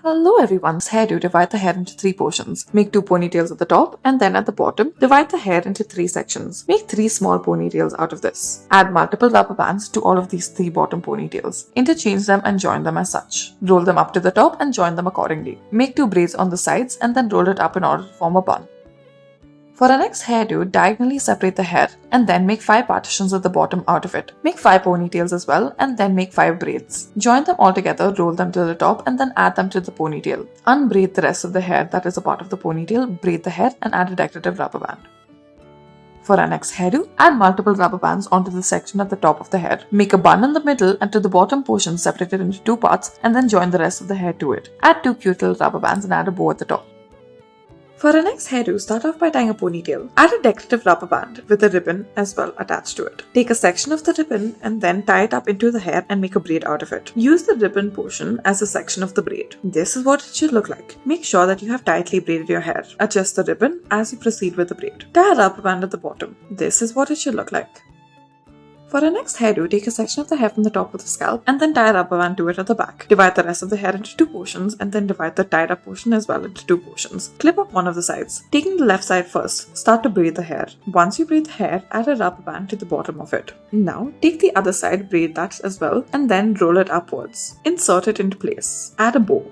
Hello everyone's hairdo. Divide the hair into 3 portions. Make 2 ponytails at the top and then at the bottom, divide the hair into 3 sections. Make 3 small ponytails out of this. Add multiple rubber bands to all of these 3 bottom ponytails. Interchange them and join them as such. Roll them up to the top and join them accordingly. Make 2 braids on the sides and then roll it up in order to form a bun. For our next hairdo, diagonally separate the hair and then make 5 partitions at the bottom out of it. Make 5 ponytails as well and then make 5 braids. Join them all together, roll them to the top and then add them to the ponytail. Unbraid the rest of the hair that is a part of the ponytail, braid the hair and add a decorative rubber band. For our next hairdo, add multiple rubber bands onto the section at the top of the hair. Make a bun in the middle and to the bottom portion separate it into 2 parts and then join the rest of the hair to it. Add 2 cute little rubber bands and add a bow at the top. For our next hairdo, start off by tying a ponytail. Add a decorative rubber band with a ribbon as well attached to it. Take a section of the ribbon and then tie it up into the hair and make a braid out of it. Use the ribbon portion as a section of the braid. This is what it should look like. Make sure that you have tightly braided your hair. Adjust the ribbon as you proceed with the braid. Tie a rubber band at the bottom. This is what it should look like. For our next hairdo, take a section of the hair from the top of the scalp and then tie a rubber band to it at the back. Divide the rest of the hair into 2 portions and then divide the tied up portion as well into 2 portions. Clip up one of the sides. Taking the left side first, start to braid the hair. Once you braid the hair, add a rubber band to the bottom of it. Now, take the other side, braid that as well and then roll it upwards. Insert it into place. Add a bow.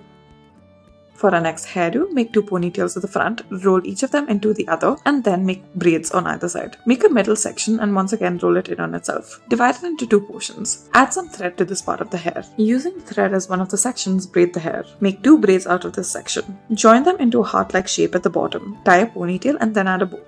For our next hairdo, make 2 ponytails at the front, roll each of them into the other, and then make braids on either side. Make a middle section and once again roll it in on itself. Divide it into 2 portions. Add some thread to this part of the hair. Using thread as one of the sections, braid the hair. Make 2 braids out of this section. Join them into a heart-like shape at the bottom. Tie a ponytail and then add a bow.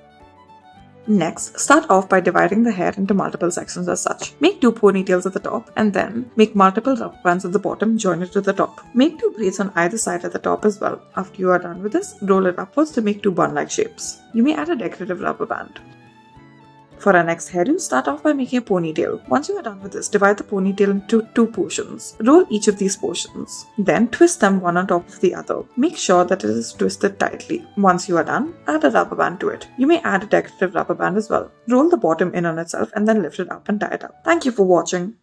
Next, start off by dividing the hair into multiple sections as such. Make 2 ponytails at the top and then make multiple rubber bands at the bottom, join it to the top. Make 2 braids on either side at the top as well. After you are done with this, roll it upwards to make 2 bun-like shapes. You may add a decorative rubber band. For our next hairdo, start off by making a ponytail. Once you are done with this, divide the ponytail into 2 portions. Roll each of these portions. Then twist them one on top of the other. Make sure that it is twisted tightly. Once you are done, add a rubber band to it. You may add a decorative rubber band as well. Roll the bottom in on itself and then lift it up and tie it up. Thank you for watching.